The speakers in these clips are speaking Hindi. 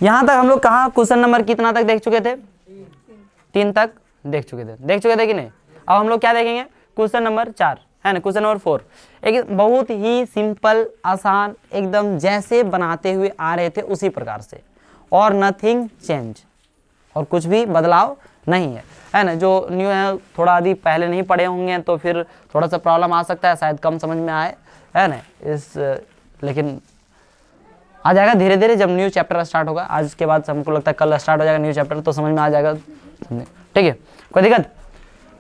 यहाँ तक हम लोग कहाँ क्वेश्चन नंबर कितना तक देख चुके थे? 3 तक देख चुके थे कि नहीं? अब हम लोग क्या देखेंगे? क्वेश्चन नंबर 4 है ना, क्वेश्चन नंबर 4 एक बहुत ही सिंपल आसान एकदम जैसे बनाते हुए आ रहे थे उसी प्रकार से, और नथिंग चेंज, और कुछ भी बदलाव नहीं है ना। जो न्यू है थोड़ा आदि पहले नहीं पढ़े होंगे तो फिर थोड़ा सा प्रॉब्लम आ सकता है, शायद कम समझ में आए, है ना। लेकिन आ जाएगा धीरे धीरे, जब न्यू चैप्टर स्टार्ट होगा। आज के बाद हमको लगता है कल स्टार्ट हो जाएगा न्यू चैप्टर, तो समझ में आ जाएगा, ठीक है, कोई दिक्कत।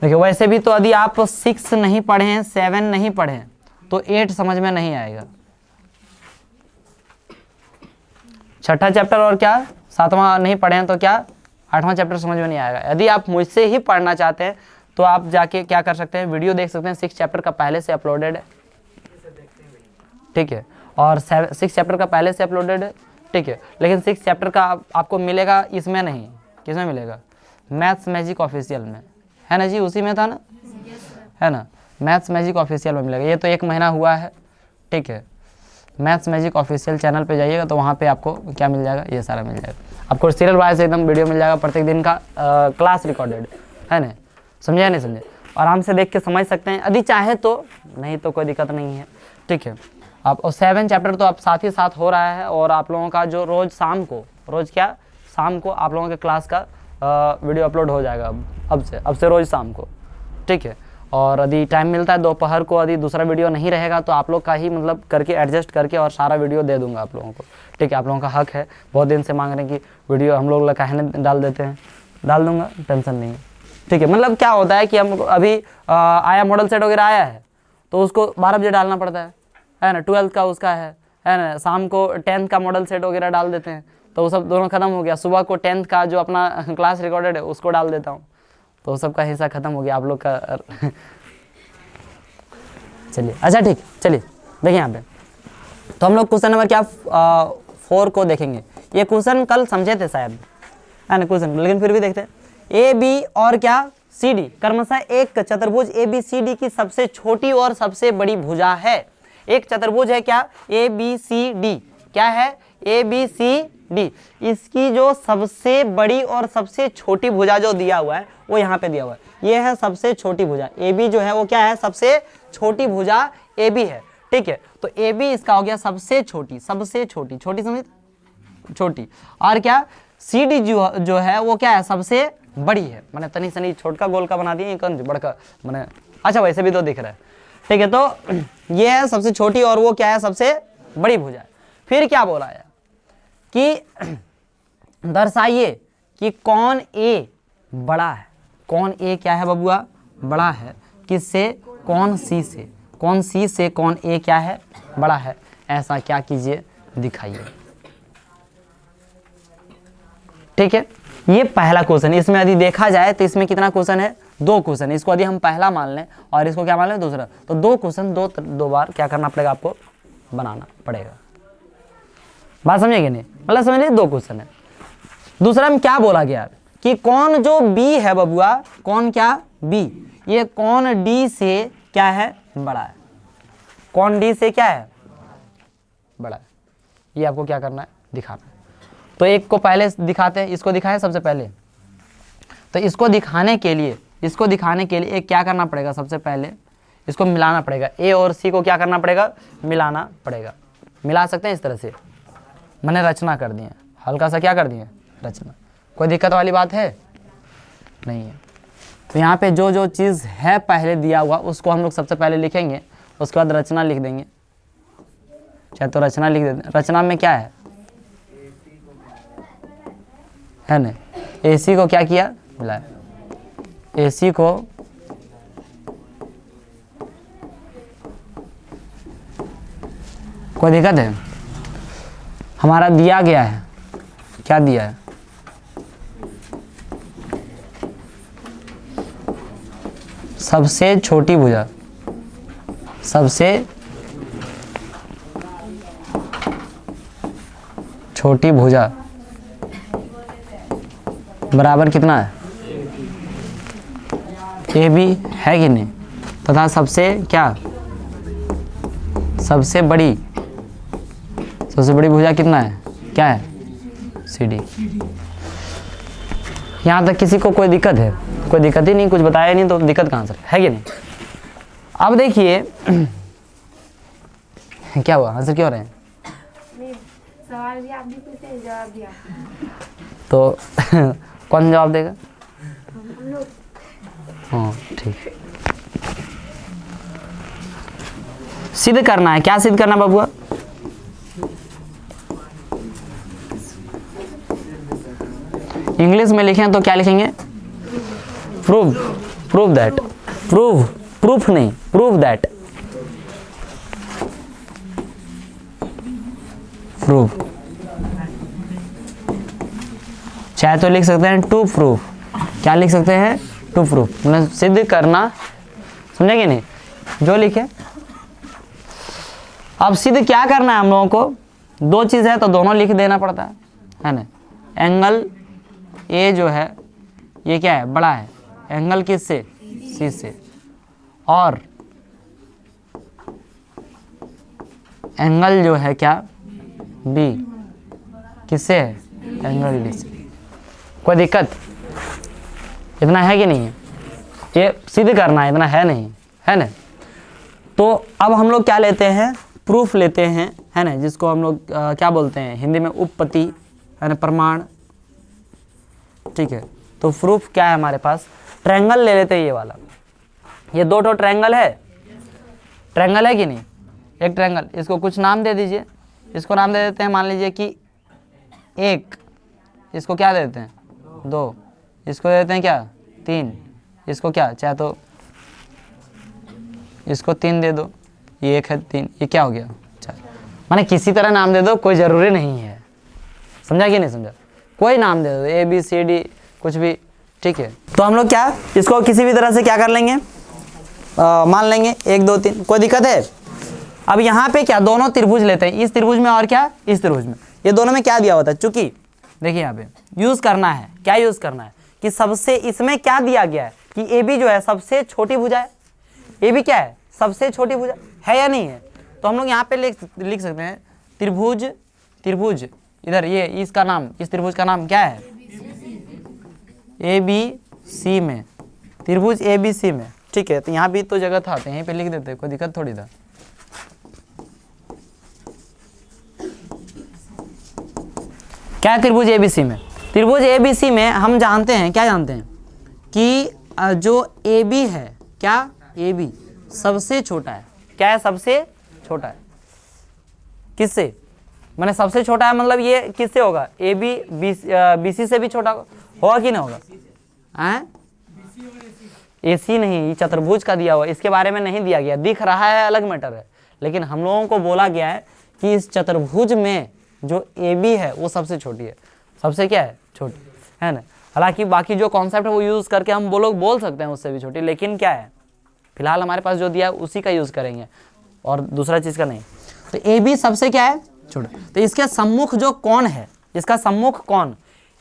देखिए वैसे भी तो यदि आप 6 नहीं पढ़े हैं, 7 नहीं पढ़े हैं, तो 8 समझ में नहीं आएगा। छठा चैप्टर और क्या 7वां नहीं पढ़े हैं तो क्या 8वां चैप्टर समझ में नहीं आएगा। यदि आप मुझसे ही पढ़ना चाहते हैं तो आप जाके क्या कर सकते हैं, वीडियो देख सकते हैं, 6 चैप्टर का पहले से अपलोडेड है, ठीक है, और 6 चैप्टर का पहले से अपलोडेड है, ठीक है। लेकिन 6 चैप्टर का आपको मिलेगा इसमें नहीं, किसमें मिलेगा? मैथ्स मैजिक ऑफिशियल में, है ना जी, उसी में था ना, है ना, मैथ्स मैजिक ऑफिशियल में मिलेगा। ये तो 1 महीना हुआ है, ठीक है। मैथ्स मैजिक ऑफिशियल चैनल पे जाइएगा तो वहाँ पे आपको क्या मिल जाएगा, ये सारा मिल जाएगा आपको, सीरियल वाइज एकदम वीडियो मिल जाएगा, प्रत्येक दिन का क्लास रिकॉर्डेड, है ना। समझे या नहीं समझे? आराम से देख के समझ सकते हैं यदि चाहे तो, नहीं तो कोई दिक्कत नहीं है, ठीक है। आप 7 चैप्टर तो आप साथ ही साथ हो रहा है, और आप लोगों का जो रोज़ शाम को आप लोगों के क्लास का वीडियो अपलोड हो जाएगा अब से रोज़ शाम को, ठीक है। और यदि टाइम मिलता है दोपहर को, यदि दूसरा वीडियो नहीं रहेगा तो आप लोग का ही मतलब करके एडजस्ट करके और सारा वीडियो दे दूंगा आप लोगों को, ठीक है। आप लोगों का हक है, बहुत दिन से मांग रहे हैं कि वीडियो हम लोग कहने डाल देते हैं, डाल दूंगा, टेंशन नहीं है, ठीक है। मतलब क्या होता है कि हम अभी आया मॉडल सेट वगैरह आया है तो उसको 12 बजे डालना पड़ता है ना, 12th का उसका है ना, शाम को 10th का मॉडल सेट वगैरह डाल देते हैं, तो वो सब दोनों खत्म हो गया। सुबह को 10th का जो अपना क्लास रिकॉर्डेड है उसको डाल देता हूँ, तो सबका हिस्सा खत्म हो गया आप लोग का। चलिए अच्छा ठीक, चलिए देखिए यहाँ पे तो हम लोग क्वेश्चन नंबर क्या 4 को देखेंगे। ये क्वेश्चन कल समझे थे शायद, है ना क्वेश्चन, लेकिन फिर भी देखते हैं। ए बी और क्या सी डी क्रमशः एक चतुर्भुज ए बी सी डी की सबसे छोटी और सबसे बड़ी भुजा है। एक चतुर्भुज है क्या, ए बी सी डी, क्या है, ए बी सी डी। इसकी जो सबसे बड़ी और सबसे छोटी भुजा जो दिया हुआ है वो यहाँ पे दिया हुआ है, ये है सबसे छोटी भुजा। ए बी जो है वो क्या है, सबसे छोटी भुजा ए बी है, ठीक है। तो ए बी इसका हो गया सबसे छोटी, छोटी समझ, छोटी। और क्या सी डी जो है वो क्या है, सबसे बड़ी है। मैंने तनी सनी छोटका गोल का बना दिया, ये बड़का मैंने, अच्छा वैसे भी तो दिख रहा है, ठीक है। तो ये है सबसे छोटी और वो क्या है, सबसे बड़ी भुजा। फिर क्या बोला है कि दर्शाइए कि कौन ए बड़ा है, कौन ए क्या है बबुआ, बड़ा है, किससे, कौन सी से, कौन सी से कौन ए क्या है, बड़ा है। ऐसा क्या कीजिए, दिखाइए, ठीक है। ये पहला क्वेश्चन, इसमें यदि देखा जाए तो इसमें कितना क्वेश्चन है, 2 क्वेश्चन। इसको यदि हम पहला मान लें और इसको क्या मान लें दूसरा, तो 2 क्वेश्चन दो बार क्या करना पड़ेगा, आपको बनाना पड़ेगा। बात समझे कि नहीं, मतलब समझ लीजिए 2 क्वेश्चन है। दूसरा में क्या बोला गया कि कौन जो बी है बबुआ, कौन क्या बी, ये कौन डी से क्या है, बड़ा है, कौन डी से क्या है, बड़ा है। ये आपको क्या करना है, दिखाना है। तो एक को पहले दिखाते हैं, इसको दिखाएं सबसे पहले। तो इसको दिखाने के लिए एक क्या करना पड़ेगा, सबसे पहले इसको मिलाना पड़ेगा। ए और सी को क्या करना पड़ेगा, मिलाना पड़ेगा। मिला सकते हैं इस तरह से, मैंने रचना कर दिए, हल्का सा क्या कर दिए, रचना। कोई दिक्कत वाली बात है नहीं है। तो यहाँ पे जो जो चीज़ है पहले दिया हुआ उसको हम लोग सबसे पहले लिखेंगे, उसके बाद रचना लिख देंगे। चाहे तो रचना लिख देते हैं। रचना में क्या है ना, AC को क्या किया, मिलाया। AC को कोई दिक्कत है, हमारा दिया गया है, क्या दिया है, सबसे छोटी भुजा, सबसे छोटी भुजा बराबर कितना है, ए बी है कि नहीं, तथा सबसे क्या, सबसे बड़ी भुजा कितना है, क्या है, CD। यहाँ तक किसी को कोई दिक्कत है? कोई दिक्कत ही नहीं, कुछ बताया नहीं तो दिक्कत कहाँ से है कि नहीं। अब देखिए क्या हुआ, आंसर क्यों रहे हैं? सवाल भी आप भी पूछे, जवाब भी आप। तो कौन जवाब देगा? हम लोग। हाँ ठीक। सिद्ध करना है, क्या सिद्ध करना बबुआ? इंग्लिश में लिखें तो क्या लिखेंगे? Prove, prove that, prove, proof नहीं, प्रूव दैट, प्रूव। चाहे तो लिख सकते हैं टू प्रूफ, क्या लिख सकते हैं? टू प्रूफ, मतलब सिद्ध करना, समझे कि नहीं? जो लिखे। अब सिद्ध क्या करना है हम लोगों को? दो चीज़ है तो दोनों लिख देना पड़ता है ना। एंगल ए जो है ये क्या है? बड़ा है। एंगल किससे? सी से। और एंगल जो है क्या? बी किससे है? एंगल डी से। कोई दिक्कत? इतना है कि नहीं है? ये सिद्ध करना है, इतना है नहीं, है ना। तो अब हम लोग क्या लेते हैं? प्रूफ लेते हैं, है ना, जिसको हम लोग क्या बोलते हैं हिंदी में? उपपत्ति, है ना, प्रमाण। ठीक है, तो प्रूफ क्या है हमारे पास? ट्रायंगल ले लेते हैं ये वाला। ये दो ठो ट्रायंगल है, ट्रायंगल है कि नहीं? एक ट्रायंगल, इसको कुछ नाम दे दीजिए। इसको नाम दे देते हैं, मान लीजिए कि एक, इसको क्या दे देते हैं? दो, इसको दे देते हैं क्या? तीन, इसको क्या चाहे तो इसको तीन दे दो, ये एक है तीन, ये क्या हो गया? चार। माने किसी तरह नाम दे दो, कोई ज़रूरी नहीं है। समझा कि नहीं समझा? कोई नाम दे दो, ABCD कुछ भी, ठीक है। तो हम लोग क्या इसको किसी भी तरह से क्या कर लेंगे? मान लेंगे 1 2 3, कोई दिक्कत है? अब यहाँ पे क्या दोनों त्रिभुज लेते हैं, इस त्रिभुज में और क्या इस त्रिभुज में। ये दोनों में क्या दिया होता है? चूंकि देखिए यहाँ पे यूज़ करना है, क्या यूज़ करना है कि सबसे, इसमें क्या दिया गया है कि AB जो है सबसे छोटी भुजा है। AB क्या है? सबसे छोटी भुजा है या नहीं है? तो हम लोग यहाँ पे लिख सकते हैं त्रिभुज, त्रिभुज इधर ये इसका नाम, इस त्रिभुज का नाम क्या है? ABC में, त्रिभुज ABC में, ठीक है। तो यहाँ भी तो जगह था तो यहीं पे लिख देते, कोई दिक्कत थोड़ी था। क्या है त्रिभुज ABC में? त्रिभुज ABC में हम जानते हैं, क्या जानते हैं कि जो AB है, क्या AB सबसे छोटा है। क्या है? सबसे छोटा है। किससे? मैंने सबसे छोटा है मतलब ये किससे होगा? AB BC से भी छोटा होगा कि नहीं होगा? AC नहीं, ये चतुर्भुज का दिया हुआ, इसके बारे में नहीं दिया गया, दिख रहा है अलग मैटर है, लेकिन हम लोगों को बोला गया है कि इस चतुर्भुज में जो AB है वो सबसे छोटी है। सबसे क्या है? छोटी, है ना। हालांकि बाकी जो कॉन्सेप्ट है वो यूज़ करके हम वो लोग बोल सकते हैं उससे भी छोटी, लेकिन क्या है फिलहाल हमारे पास जो दिया है उसी का यूज़ करेंगे और दूसरा चीज़ का नहीं। तो AB सबसे क्या है? छोटा। तो इसके सम्मुख जो कौन है, इसका सम्मुख कौन?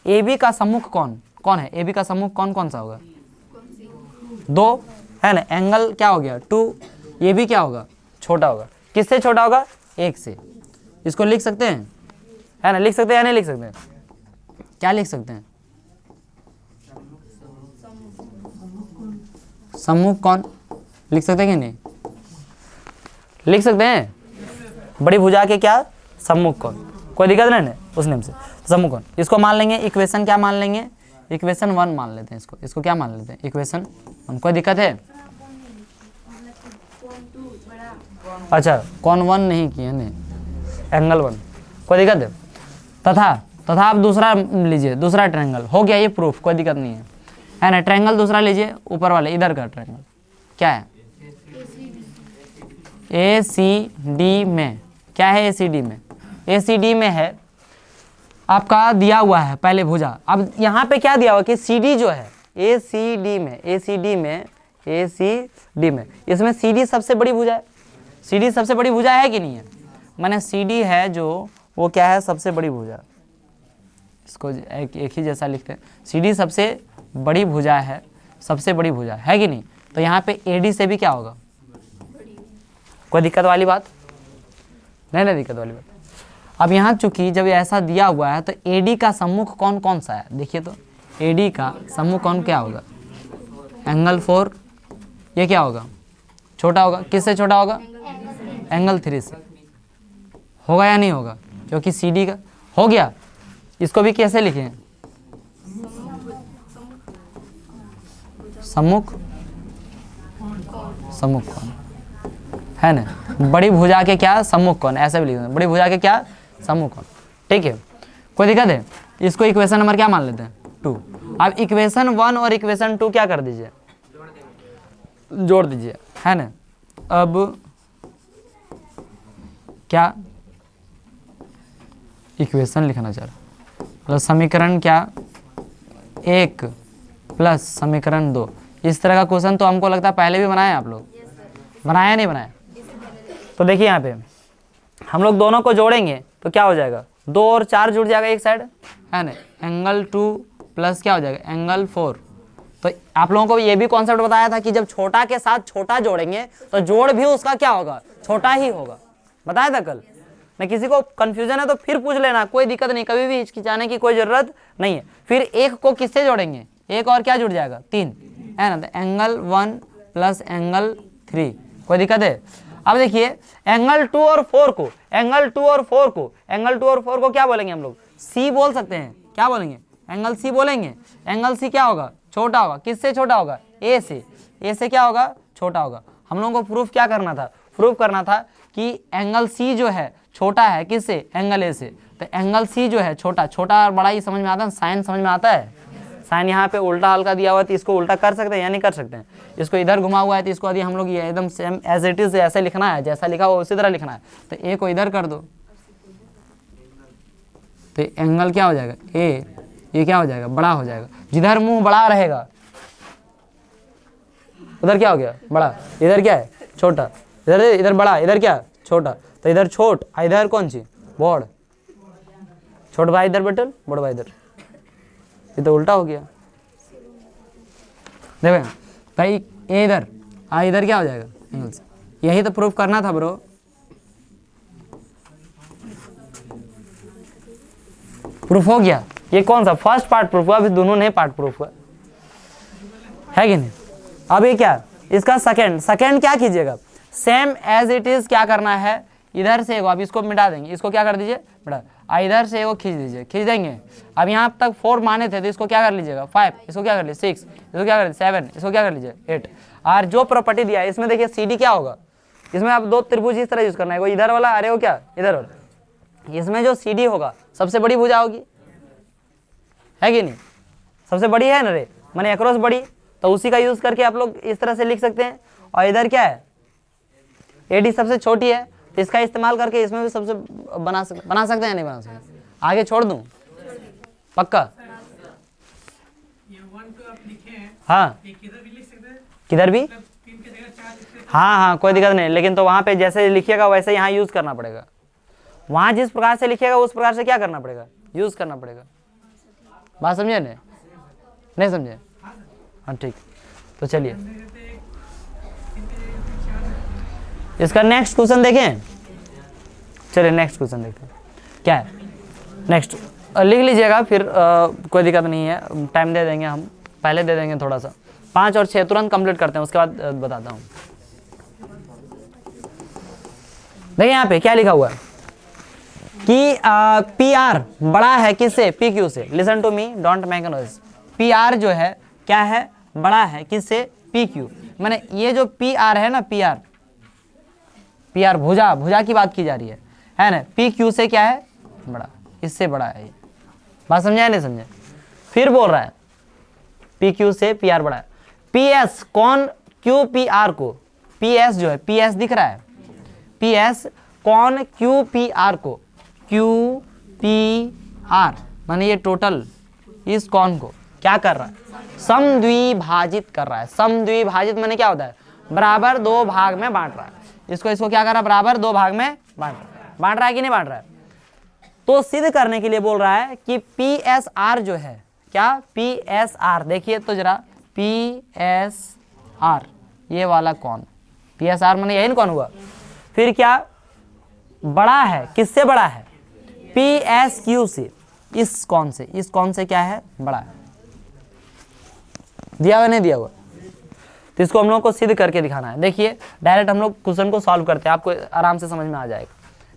AB का सम्मुख कौन कौन है? AB का सम्मुख कौन कौन सा होगा? दो, है ना। एंगल क्या हो गया? 2। ये भी क्या होगा? छोटा होगा। किससे छोटा होगा? 1 से। इसको लिख सकते हैं, है ना, लिख सकते हैं या नहीं लिख सकते हैं? क्या लिख सकते हैं? सम्मुख कौन लिख सकते हैं कि नहीं? लिख सकते हैं। बड़ी भुजा के क्या सम्मुख कौन, कोई दिक्कत नहीं है उस नेम से। सम्मुख कौन, इसको मान लेंगे इक्वेशन, क्या मान लेंगे? इक्वेशन 1 मान लेते हैं इसको। इसको क्या मान लेते हैं? इक्वेशन 1। कोई दिक्कत है? अच्छा, कौन 1 नहीं किए नहीं, एंगल 1, कोई दिक्कत है? तथा आप दूसरा लीजिए, दूसरा ट्रायंगल हो गया ये प्रूफ, कोई दिक्कत नहीं है ना। ट्रायंगल दूसरा लीजिए, ऊपर वाले इधर का ट्रायंगल क्या है? ACD में। क्या है ACD में? ACD में है आपका दिया हुआ है पहले भुजा। अब यहाँ पे क्या दिया हुआ कि CD जो है ACD में इसमें CD सबसे बड़ी भुजा है। CD सबसे बड़ी भुजा है कि नहीं है? माने CD है जो वो क्या है? सबसे बड़ी भुजा। इसको एक ही जैसा लिखते हैं, CD सबसे बड़ी भुजा है, सबसे बड़ी भुजा है कि नहीं? तो यहाँ पे AD से भी क्या होगा? कोई दिक्कत वाली बात नहीं, दिक्कत वाली बात। अब यहाँ चूंकि जब ऐसा दिया हुआ है तो AD का सम्मुख कौन कौन सा है, देखिए तो AD का सम्मुख कौन क्या होगा, एंगल 4, ये क्या होगा, छोटा होगा, किससे छोटा होगा, एंगल 3 से। होगा या नहीं होगा, क्योंकि CD का हो गया। इसको भी कैसे लिखें, सम्मुख सम्मुख कौन है ना, बड़ी भुजा के क्या सम्मुख कौन, ऐसे भी लिख दें, बड़ी भुजा के क्या सम्मुख कौन। ठीक है, कोई दिक्कत है। इसको इक्वेशन नंबर क्या मान लेते हैं, 2। अब इक्वेशन 1 और इक्वेशन 2 क्या कर दीजिए, जोड़ दीजिए, है ना। अब क्या इक्वेशन लिखना चाह रहा, मतलब समीकरण क्या 1 प्लस समीकरण 2। इस तरह का क्वेश्चन तो हमको लगता है पहले भी बनाए आप लोग, बनाया नहीं बनाया। तो देखिए यहाँ पे हम लोग दोनों को जोड़ेंगे तो क्या हो जाएगा, 2 और 4 जुड़ जाएगा एक साइड, है ना। एंगल 2 प्लस क्या हो जाएगा, एंगल 4। तो आप लोगों को ये भी कॉन्सेप्ट बताया था कि जब छोटा के साथ छोटा जोड़ेंगे तो जोड़ भी उसका क्या होगा, छोटा ही होगा, बताया था कल। न किसी को कंफ्यूजन है तो फिर पूछ लेना, कोई दिक्कत नहीं, कभी भी हिचकिचाने की कोई जरूरत नहीं है। फिर एक को किससे जोड़ेंगे, एक और क्या जुड़ जाएगा, 3, है ना। तो एंगल 1 प्लस एंगल 3, कोई दिक्कत है। अब देखिए एंगल 2 और 4 को, एंगल 2 और 4 को, एंगल 2 और 4 को क्या बोलेंगे हम लोग, सी बोल सकते हैं, क्या बोलेंगे, एंगल सी बोलेंगे। एंगल सी क्या होगा, छोटा होगा, किससे छोटा होगा, ए से। ए से क्या होगा, छोटा होगा। हम लोगों को प्रूफ क्या करना था, प्रूफ करना था कि एंगल सी जो है छोटा है किससे, एंगल ए से। तो एंगल सी जो है छोटा, छोटा और बड़ा ही समझ में आता है, साइन समझ में आता है। साइन यहाँ पे उल्टा हल्का दिया हुआ है तो इसको उल्टा कर सकते हैं या नहीं कर सकते हैं। इसको इधर घुमा हुआ है तो इसको यदि हम लोग ये एकदम सेम एज इट इज ऐसे लिखना है, जैसा लिखा हुआ उसी तरह लिखना है, तो ए को इधर कर दो तो एंगल क्या हो जाएगा, ए, ये क्या हो जाएगा, बड़ा हो जाएगा। जिधर मुंह बड़ा रहेगा उधर क्या हो गया, बड़ा। इधर क्या है, छोटा। इधर इधर बड़ा, इधर क्या, छोटा। तो इधर छोट, इधर कौन सी, बड़। छोट भाई इधर बैठल, बड़ भाई इधर, ये तो उल्टा हो गया। देखो भाई ये इधर इधर क्या हो जाएगा, एंगल से। यही तो प्रूफ करना था ब्रो। प्रूफ हो गया। ये कौन सा फर्स्ट पार्ट प्रूफ हुआ, अभी दोनों नहीं पार्ट प्रूफ हुआ है कि नहीं। अब ये क्या, इसका सेकंड क्या कीजिएगा, सेम एज इट इज क्या करना है, इधर से एगो, अब इसको मिटा देंगे, इसको क्या कर दीजिए, मिटा, इधर से एगो खींच दीजिए, खींच देंगे। अब यहाँ तक 4 माने थे तो इसको क्या कर लीजिएगा 5, इसको क्या कर लीजिए 6, इसको क्या कर लीजिए 7, इसको क्या कर लीजिए 8। और जो प्रॉपर्टी दिया है इसमें देखिए CD क्या होगा, इसमें आप 2 त्रिभुज इस तरह यूज करना है, वो इधर वाला, अरे वो क्या इधर वाला। इसमें जो CD होगा सबसे बड़ी भुजा होगी, है कि नहीं, सबसे बड़ी है ना रे, मैंने अक्रॉस बड़ी, तो उसी का यूज करके आप लोग इस तरह से लिख सकते हैं। और इधर क्या है, AD सबसे छोटी है, तो इसका इस्तेमाल करके इसमें भी सबसे बना सकते हैं नहीं बना सकते, आगे छोड़ दूं पक्का। हाँ किधर भी, हाँ कोई दिक्कत नहीं, लेकिन तो वहां पे जैसे लिखिएगा वैसे यहाँ यूज करना पड़ेगा, वहां जिस प्रकार से लिखिएगा उस प्रकार से क्या करना पड़ेगा, यूज करना पड़ेगा। बात समझे नहीं समझे, हाँ ठीक। तो चलिए इसका नेक्स्ट क्वेश्चन देखें, चलिए नेक्स्ट क्वेश्चन देखते हैं क्या है। नेक्स्ट लिख लीजिएगा, फिर कोई दिक्कत नहीं है, टाइम दे देंगे हम, पहले दे देंगे थोड़ा सा, 5 और 6 तुरंत कंप्लीट करते हैं, उसके बाद बताता हूँ। देखिए यहाँ पे क्या लिखा हुआ है कि PR बड़ा है किससे, PQ से। Listen to me, don't make noise. PR जो है क्या है, बड़ा है किससे, PQ। मैंने ये जो PR है ना, PR भुजा की बात की जा रही है ना। PQ से क्या है, बड़ा, इससे बड़ा है ये। बात समझाया नहीं समझे, फिर बोल रहा है PQ से PR बड़ा है। PS कौन QPR को, PS जो है, PS दिख रहा है, PS कौन QPR को, QPR माने ये टोटल इस कौन को क्या कर रहा है, समद्विभाजित कर रहा है। समद्विभाजित माने क्या होता है, बराबर 2 भाग में बांट रहा है। इसको क्या कर रहा है, बराबर 2 भाग में बांट रहा है कि नहीं बांट रहा है। तो सिद्ध करने के लिए बोल रहा है कि PSR जो है, क्या PSR, देखिए तो जरा PSR ये वाला कौन, PSR माने यही कौन हुआ। फिर क्या, बड़ा है किससे बड़ा है, PSQ से इस कौन से क्या है, बड़ा है। दिया हुआ नहीं दिया हुआ, तो इसको हम लोग को सिद्ध करके दिखाना है। देखिए डायरेक्ट हम लोग क्वेश्चन को सॉल्व करते हैं, आपको आराम से समझ में आ जाएगा,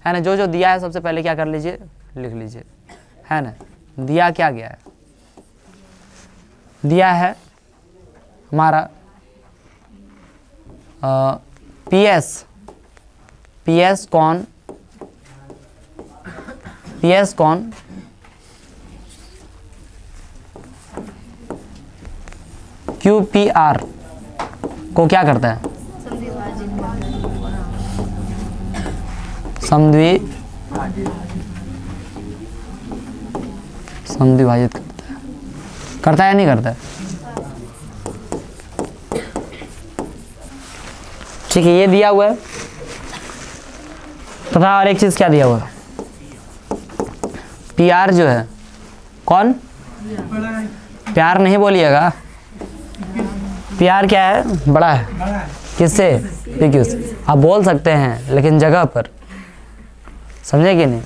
है ना। जो दिया है सबसे पहले क्या कर लीजिए, लिख लीजिए, है ना। दिया क्या गया है, दिया है हमारा PS कौन QPR को क्या करता है, समद्विभाजित करता है या नहीं करता है। ठीक है, ये दिया हुआ है। तथा और एक चीज क्या दिया हुआ है, PR जो है कौन, प्यार नहीं बोलिएगा, PR क्या है, बड़ा है किससे, PQ से। आप बोल सकते हैं लेकिन जगह पर, समझे कि नहीं,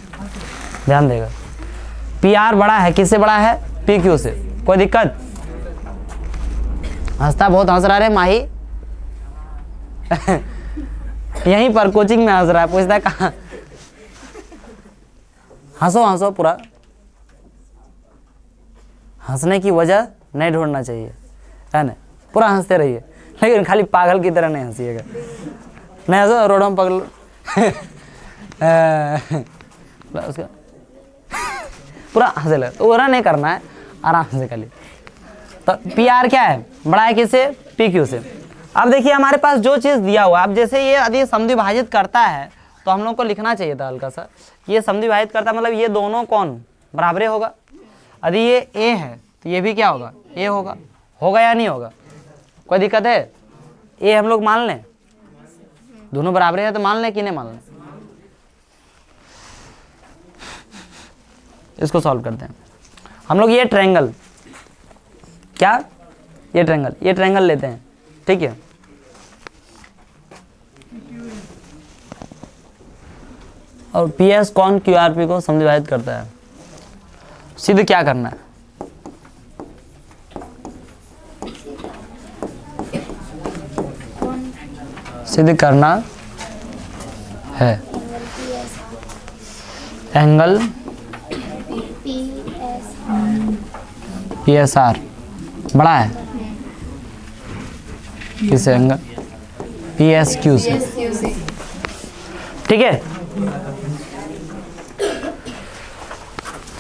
ध्यान देगा। PR बड़ा है किससे, बड़ा है PQ से। कोई दिक्कत, हंसता बहुत हंस रहा रे माही यहीं पर कोचिंग में हंस रहा है, पूछता है कहाँ, हंसो पूरा, हंसने की वजह नहीं ढूंढना चाहिए, है ना। पूरा हंसते रहिए, लेकिन खाली पागल की तरह नहीं हंसीएगा, नहीं हंसो रोडों में पगल उसका पूरा हंसे लगे, तो वो नहीं करना है, आराम से खाली। तो PR क्या है, बड़ा है किससे, PQ से। अब देखिए हमारे पास जो चीज़ दिया हुआ है, अब जैसे ये यदि समद्विभाजित करता है तो हम लोग को लिखना चाहिए था हल्का सा, ये समद्विभाजित करता है मतलब ये दोनों कौन बराबर होगा। यदि ये A है तो ये भी क्या होगा, A होगा या नहीं होगा, कोई दिक्कत है। A हम लोग मान लें, दोनों बराबर है तो मान लें कि नहीं मान लें। इसको सॉल्व करते हैं हम लोग। ये ट्रायंगल क्या, ये ट्रायंगल लेते हैं, ठीक है। और PS कौन QRP को समद्विभाजित करता है, सिद्ध क्या करना है, सिद्ध करना है एंगल PSR बड़ा है किससे, एंगल PSQ से, ठीक है।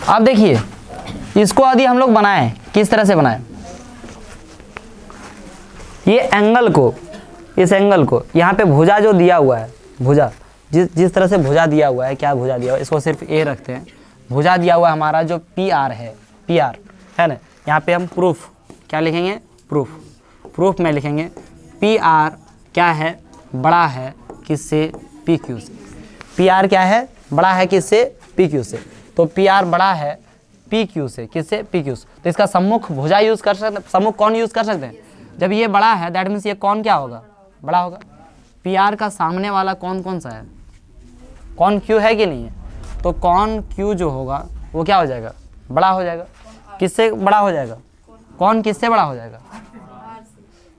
अब देखिए इसको यदि हम लोग बनाएं, किस तरह से बनाएं, ये एंगल को, इस एंगल को यहाँ पे भुजा जो दिया हुआ है, भुजा जिस तरह से भुजा दिया हुआ है, क्या भुजा दिया हुआ है, इसको सिर्फ A रखते हैं। भुजा दिया हुआ हमारा जो PR है ना, यहाँ पे हम प्रूफ क्या लिखेंगे, प्रूफ में लिखेंगे PR क्या है, बड़ा है किससे, PQ से। PR क्या है, बड़ा है किससे, PQ से। तो PR बड़ा है PQ से, किससे, PQ से। तो इसका सम्मुख भुजा यूज कर सकते हैं, सम्मुख कौन यूज कर सकते हैं, जब ये बड़ा है दैट मीन्स ये कौन क्या होगा, बड़ा होगा। PR का सामने वाला कौन सा है, कौन Q है कि नहीं है, तो कौन Q जो होगा वो क्या हो जाएगा, बड़ा हो जाएगा। किससे बड़ा हो जाएगा, कौन किससे बड़ा हो जाएगा,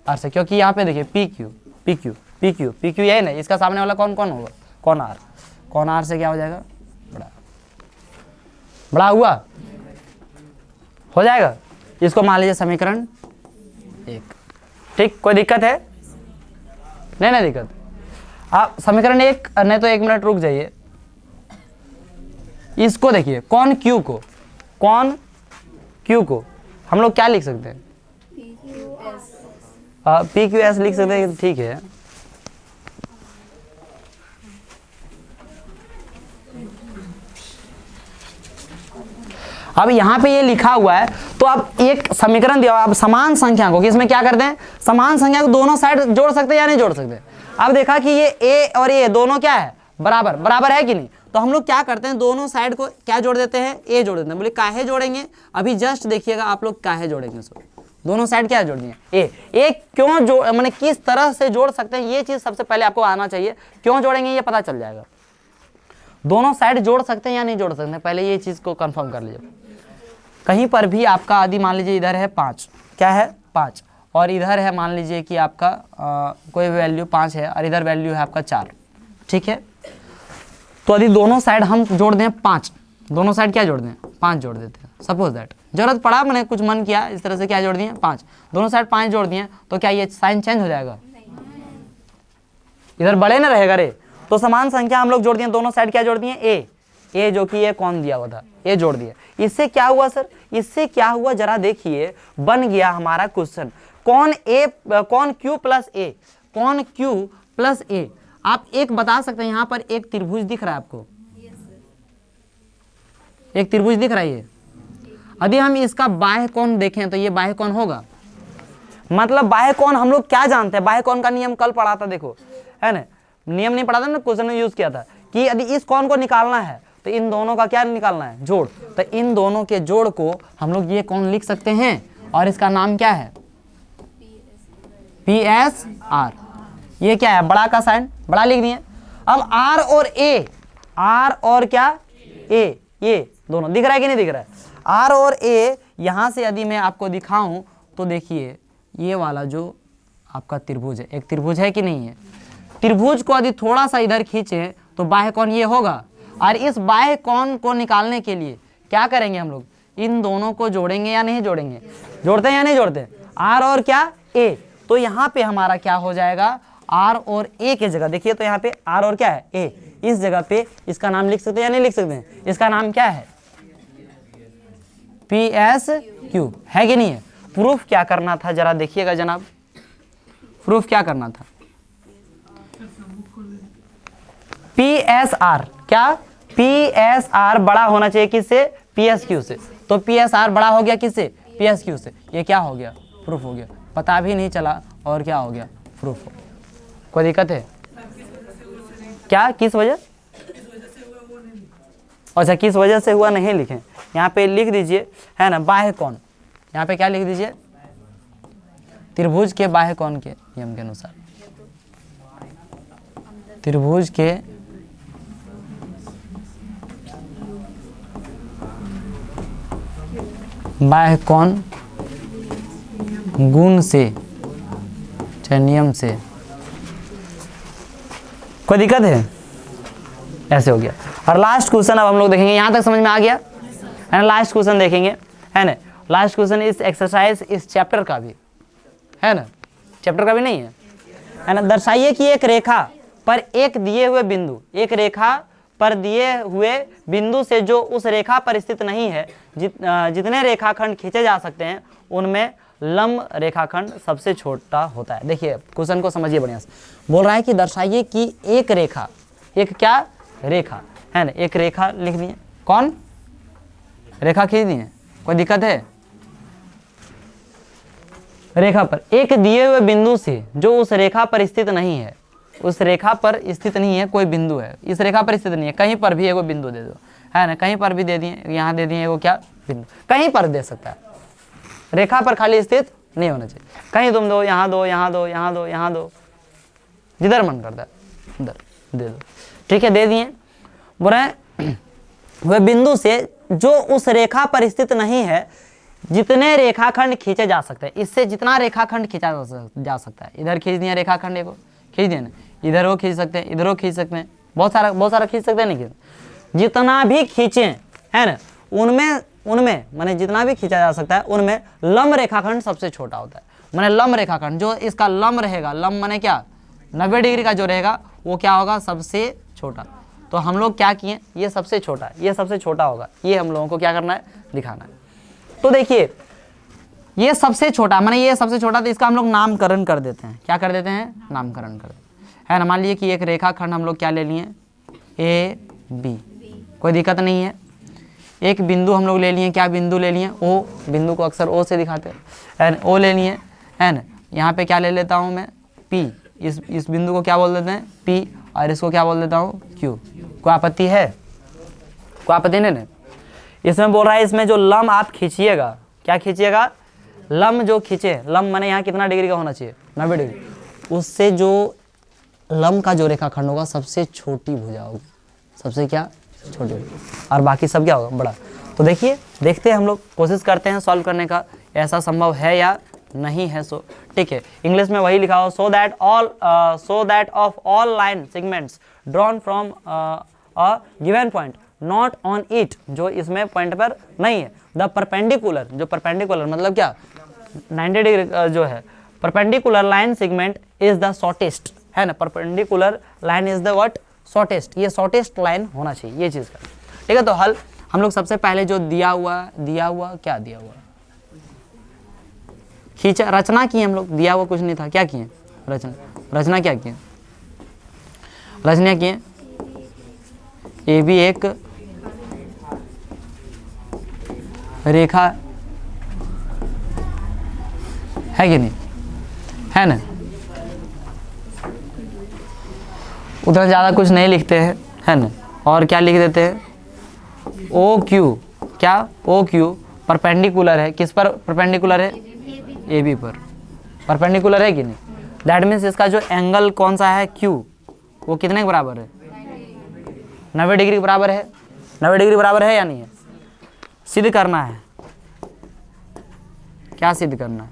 R से, क्योंकि यहाँ पे देखिए PQ यही नहीं, इसका सामने वाला कौन होगा, कौन R से क्या हो जाएगा, बड़ा हुआ, हो जाएगा। इसको मान लीजिए समीकरण 1, ठीक। कोई दिक्कत है, नहीं दिक्कत। आप समीकरण 1 नहीं तो 1 मिनट रुक जाइए। इसको देखिए कौन Q को हम लोग क्या लिख सकते हैं, PQS लिख सकते हैं, ठीक है। अब यहाँ पे ये लिखा हुआ है, तो अब एक समीकरण दिया हुआ है, अब समान संख्या को किसमें क्या करते हैं, समान संख्या को दोनों साइड जोड़ सकते हैं या नहीं जोड़ सकते। अब देखा कि ये A और A दोनों क्या है, बराबर है कि नहीं, तो हम लोग क्या करते हैं, दोनों साइड को क्या जोड़ देते हैं, A जोड़ देते हैं। बोले काहे जोड़ेंगे, अभी जस्ट देखिएगा आप लोग काहे जोड़ेंगे, दोनों साइड क्या जोड़नी है, A क्यों जोड़, मैंने किस तरह से जोड़ सकते हैं, ये चीज सबसे पहले आपको आना चाहिए। क्यों जोड़ेंगे ये पता चल जाएगा। दोनों साइड जोड़ सकते हैं या नहीं जोड़ सकते हैं, पहले ये चीज़ को कंफर्म कर लीजिए। कहीं पर भी आपका आदि मान लीजिए इधर है 5, क्या है 5, और इधर है मान लीजिए कि आपका कोई वैल्यू 5 है और इधर वैल्यू है आपका 4, ठीक है। तो यदि दोनों साइड हम जोड़ दें 5, दोनों साइड क्या जोड़ दें 5 जोड़ देते हैं, सपोज दैट जरूरत पड़ा, मैंने कुछ मन किया इस तरह से क्या जोड़ दिए 5, दोनों साइड 5 जोड़ दिए, तो क्या ये साइन चेंज हो जाएगा, इधर बड़े ना रहेगा रे। तो समान संख्या हम लोग जोड़ दिए, दोनों साइड क्या जोड़ दिए ए जो कि ये कौन दिया हुआ था, ये जोड़ दिया। इससे क्या हुआ सर, इससे क्या हुआ जरा देखिए, बन गया हमारा क्वेश्चन कौन क्यू प्लस ए, कौन क्यू प्लस ए। आप एक बता सकते हैं, यहाँ पर एक त्रिभुज दिख रहा है आपको, एक त्रिभुज दिख रहा है ये। यदि हम इसका बाह्य कोण देखें तो ये बाह्य कोण होगा, मतलब बाह्य कोण हम लोग क्या जानते हैं, बाह्य कोण का नियम कल पढ़ा था, देखो है ना, नियम नहीं पढ़ा था ना, क्वेश्चन में यूज किया था कि यदि इस कोण को निकालना है तो इन दोनों का क्या निकालना है, जोड़। तो इन दोनों के जोड़ को हम लोग ये कोण लिख सकते हैं और इसका नाम क्या है PSR। ये क्या है, बड़ा का साइन, बड़ा लिख दिए। अब R और A, R और क्या A, ये दोनों दिख रहा है कि नहीं दिख रहा है, R और A। यहाँ से यदि मैं आपको दिखाऊं तो देखिए ये वाला जो आपका त्रिभुज है, एक त्रिभुज है कि नहीं है। त्रिभुज को यदि थोड़ा सा इधर खींचे तो बाह्य कोण ये होगा, और इस बाह्य कोण को निकालने के लिए क्या करेंगे हम लोग, इन दोनों को जोड़ेंगे या नहीं जोड़ेंगे, जोड़ते हैं या नहीं जोड़ते, R और क्या A। तो यहाँ पे हमारा क्या हो जाएगा, R और A के जगह देखिए, तो यहाँ पे R और क्या है A, इस जगह पे इसका नाम लिख सकते हैं या नहीं लिख सकते हैं, इसका नाम क्या है PSQ, है कि नहीं है। प्रूफ क्या करना था जरा देखिएगा जनाब, प्रूफ क्या करना था, PSR, क्या PSR बड़ा होना चाहिए किससे, PSQ से। तो PSR बड़ा हो गया किससे, PSQ से। ये क्या हो गया, प्रूफ हो गया, पता भी नहीं चला और क्या हो गया, प्रूफ हो गया। कोई दिक्कत है क्या, किस वजह, अच्छा किस वजह से हुआ नहीं लिखें, यहाँ पे लिख दीजिए है ना, बाह्य कोण, यहाँ पे क्या लिख दीजिए, त्रिभुज के बाह्य कोण के नियम के अनुसार, त्रिभुज के बाह्य कोण गुण से चाहे नियम से। कोई दिक्कत है, ऐसे हो गया। और लास्ट क्वेश्चन अब हम लोग देखेंगे, यहाँ तक समझ में आ गया है ना। लास्ट क्वेश्चन देखेंगे है ना, लास्ट क्वेश्चन इस एक्सरसाइज इस चैप्टर का भी है ना, चैप्टर का भी नहीं है ना। दर्शाइए कि एक रेखा पर एक दिए हुए बिंदु, एक रेखा पर दिए हुए बिंदु से जो उस रेखा पर स्थित नहीं है, जितने रेखाखंड खींचे जा सकते हैं उनमें लंब रेखाखंड सबसे छोटा होता है। देखिए क्वेश्चन को समझिए बढ़िया से, बोल रहा है कि दर्शाइए कि एक रेखा, एक क्या रेखा है ना, एक रेखा लिख दिए, कौन रेखा खींच दिए, कोई दिक्कत है, रेखा पर एक दिए हुए बिंदु से जो उस रेखा पर स्थित नहीं है, उस रेखा पर स्थित नहीं है, कोई बिंदु है इस रेखा पर स्थित नहीं है, कहीं पर भी एगो बिंदु दे दो है ना, कहीं पर भी दे दिए, यहाँ दे दिए एगो क्या बिंदु, कहीं पर दे सकता है, रेखा पर खाली स्थित नहीं होना चाहिए, कहीं तुम दो, यहाँ दो, यहाँ दो, यहाँ दो, यहाँ दो, जिधर मन करता है उधर दे दो, ठीक है, दे दिए। बोल रहे वह बिंदु से जो उस रेखा पर स्थित नहीं है, जितने रेखाखंड खींचे जा सकते हैं, इससे जितना रेखाखंड खींचा जा सकता है, इधर खींच दिया रेखाखंड, एगो खींच दिया ना, इधर वो खींच सकते हैं, इधर वो खींच सकते हैं, बहुत सारा खींच सकते हैं, नहीं खींच, जितना भी खींचे है ना, उनमें माने जितना भी खींचा जा सकता है उनमें लंब रेखाखंड सबसे छोटा होता है। माने लंब रेखाखंड जो इसका लंब रहेगा, लंब माने क्या 90 डिग्री का जो रहेगा वो क्या होगा, सबसे छोटा। तो हम लोग क्या किए, ये सबसे छोटा, ये सबसे छोटा होगा, ये हम लोगों को क्या करना है, दिखाना है। तो देखिए ये सबसे छोटा, माने ये सबसे छोटा, तो इसका हम लोग नामकरण कर देते हैं, क्या कर देते हैं, नामकरण कर देते हैं ना। मान लीजिए कि एक रेखाखंड हम लोग क्या ले लिए, AB, कोई दिक्कत नहीं है। एक बिंदु हम लोग ले लिए, क्या बिंदु ले लिए, O, बिंदु को अक्सर O से दिखाते हैं, O ले लिए है ना। यहाँ पे क्या ले लेता हूँ मैं, P, इस बिंदु को क्या बोल देते हैं P, और इसको क्या बोल देता हूँ Q। कोई आपत्ति है, कोई आपत्ति नहीं। इसमें बोल रहा है इसमें जो लंब आप खींचिएगा, क्या खींचिएगा, लंब जो खींचे, लंब माने यहाँ कितना डिग्री का होना चाहिए, 90 डिग्री, उससे जो लंब का जो रेखाखंड होगा सबसे छोटी भुजा होगी, सबसे क्या छोटी होगी, और बाकी सब क्या होगा, बड़ा। तो देखिए, देखते हैं हम लोग, कोशिश करते हैं सॉल्व करने का, ऐसा संभव है या नहीं है। सो ठीक है, इंग्लिश में वही लिखा हो, so that of all line segments drawn from a given point not on it, जो इसमें पॉइंट पर नहीं है, द परपेंडिकुलर, जो परपेंडिकुलर मतलब क्या 90 डिग्री जो है, perpendicular line segment is the shortest, है ना, perpendicular line is the what, shortest, ये शॉर्टेस्ट लाइन होना चाहिए ये चीज़ का। ठीक है, तो हल हम लोग सबसे पहले जो दिया हुआ क्या दिया हुआ, खींचा, रचना की हम लोग, दिया हुआ कुछ नहीं था, क्या किए, रचना क्या किए, रचना किए, ए भी एक रेखा है कि नहीं, है ना, उतना ज़्यादा कुछ नहीं लिखते हैं, है ना, और क्या लिख देते हैं, ओ क्यू, क्या ओ क्यू परपेंडिकुलर है, किस पर परपेंडिकुलर है, ए बी पर परपेंडिकुलर है कि नहीं, दैट मीन्स इसका जो एंगल कौन सा है क्यू, वो कितने के बराबर है, 90 डिग्री के बराबर है, 90 डिग्री बराबर है या नहीं है, सिद्ध करना है, क्या सिद्ध करना है,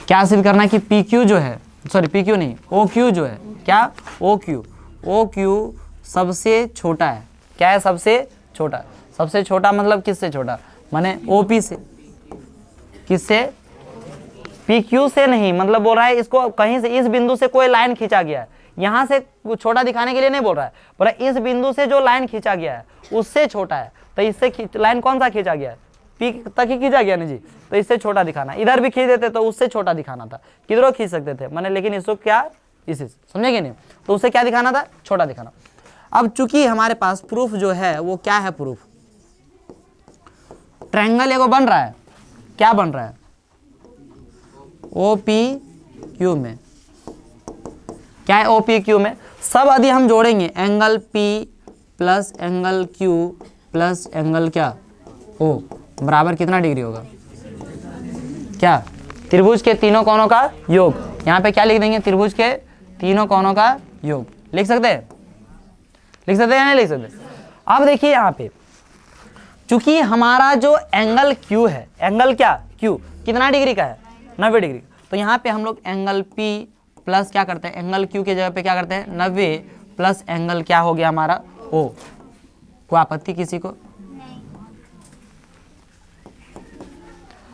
क्या सिद्ध करना है कि पी क्यू जो है, सॉरी पी क्यू नहीं, ओ क्यू जो है, क्या ओ क्यू सबसे छोटा है, क्या है, सबसे छोटा, सबसे छोटा मतलब किससे छोटा, माने ओपी से, किससे, पी क्यू से नहीं, मतलब बोल रहा है इसको कहीं से, इस बिंदु से कोई लाइन खींचा गया है, यहां से छोटा दिखाने के लिए नहीं बोल रहा है, बोल रहा है इस बिंदु से जो लाइन खींचा गया है उससे छोटा है, तो इससे लाइन कौन सा खींचा गया है, पी तक ही खींचा गया ना जी, तो इससे छोटा दिखाना, इधर भी खींच देते तो उससे छोटा दिखाना था, किधरों खींच सकते थे मैंने, लेकिन इसको क्या, इसी समझेंगे नहीं, तो उससे क्या दिखाना था, छोटा दिखाना। अब चूंकि हमारे पास प्रूफ जो है वो क्या है, प्रूफ ट्रायंगल एगो बन रहा है, क्या बन रहा है, ओ पी क्यू में, क्या है, ओ पी क्यू में, सब यदि हम जोड़ेंगे, angle P plus angle Q plus angle क्या ओ बराबर कितना डिग्री होगा, क्या, त्रिभुज के तीनों कोनों का योग, यहाँ पे क्या लिख देंगे, त्रिभुज के तीनों कोनों का योग, लिख सकते हैं, लिख सकते हैं या नहीं लिख सकते। अब देखिए यहाँ पे चूंकि हमारा जो एंगल Q है, एंगल क्या Q कितना डिग्री का है, 90 डिग्री, तो यहाँ पे हम लोग एंगल P प्लस क्या करते हैं, एंगल Q के जगह पे क्या करते हैं 90 प्लस एंगल क्या हो गया हमारा O, कोई आपत्ति किसी को,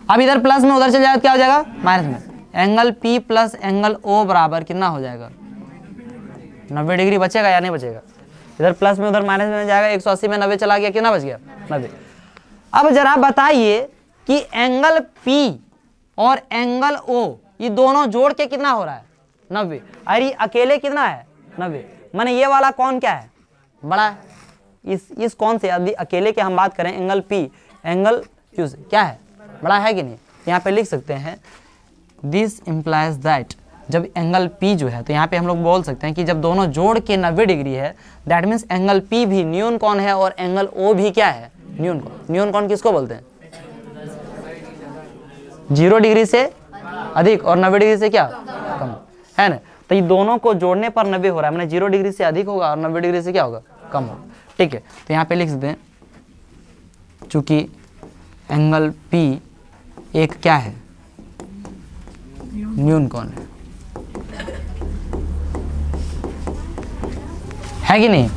अब इधर प्लस में उधर चल जाएगा क्या हो जाएगा माइनस में, angle P plus angle O बराबर कितना हो जाएगा, 90 डिग्री बचेगा या नहीं बचेगा, इधर प्लस में उधर माइनस में जाएगा, 180 में 90 चला गया, कितना बच गया 90। अब जरा बताइए कि एंगल P और एंगल O ये दोनों जोड़ के कितना हो रहा है 90, अरे अकेले कितना है 90, माने ये वाला कौन क्या है बड़ा है, इस कौन से यदि अकेले के हम बात करें एंगल P एंगल Q से क्या है बड़ा है कि नहीं, यहाँ पे लिख सकते हैं दिस इम्प्लाइज दैट, जब एंगल P जो है तो यहाँ पे हम लोग बोल सकते हैं कि जब दोनों जोड़ के 90 डिग्री है, दैट मीन्स एंगल P भी न्यून कौन है और एंगल O भी क्या है न्यून कौन, न्यून कौन किसको बोलते हैं, 0 डिग्री से अधिक और 90 डिग्री से क्या कम, है ना, तो ये दोनों को जोड़ने पर 90 हो रहा है, मैंने 0 डिग्री से अधिक होगा और 90 डिग्री से क्या होगा कम होगा, ठीक है, तो यहाँ पे लिख सकते हैं चूंकि एंगल P एक क्या है न्यून कौन है कि नहीं,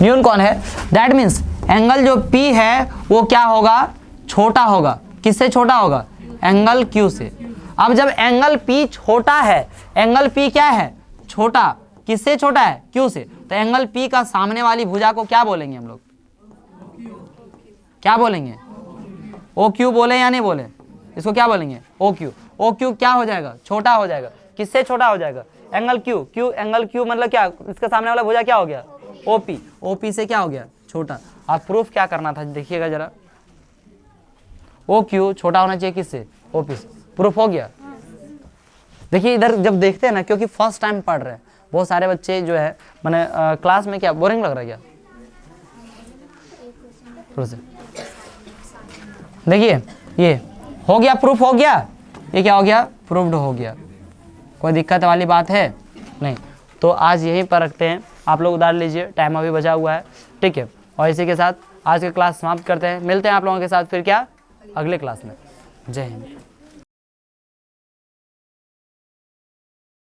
न्यून कौन है, दैट मीन्स एंगल जो P है वो क्या होगा छोटा होगा, किससे छोटा होगा एंगल Q से। अब जब एंगल P छोटा है, एंगल P क्या है छोटा, किससे छोटा है Q से, तो एंगल P का सामने वाली भुजा को क्या बोलेंगे हम लोग, क्या बोलेंगे OQ बोले या नहीं बोले, इसको क्या बोलेंगे OQ, OQ क्या हो जाएगा छोटा हो जाएगा, किससे छोटा हो जाएगा एंगल Q, एंगल Q मतलब क्या, इसका सामने वाला भुजा क्या हो गया OP, OP से क्या हो गया छोटा। अब प्रूफ क्या करना था देखिएगा जरा, OQ छोटा होना चाहिए किससे OP से, प्रूफ हो गया। देखिए इधर जब देखते हैं ना, क्योंकि फर्स्ट टाइम पढ़ रहे हैं बहुत सारे बच्चे जो है मैंने क्लास में क्या बोरिंग लग रहा है क्या, देखिए ये हो गया प्रूफ हो गया, ये क्या हो गया प्रूफ्ड हो गया, कोई दिक्कत वाली बात है नहीं। तो आज यहीं पर रखते हैं, आप लोग उतार लीजिए, टाइम अभी बचा हुआ है, ठीक है। और इसी के साथ आज का क्लास समाप्त करते हैं, मिलते हैं आप लोगों के साथ फिर क्या अगले क्लास में। जय हिंद।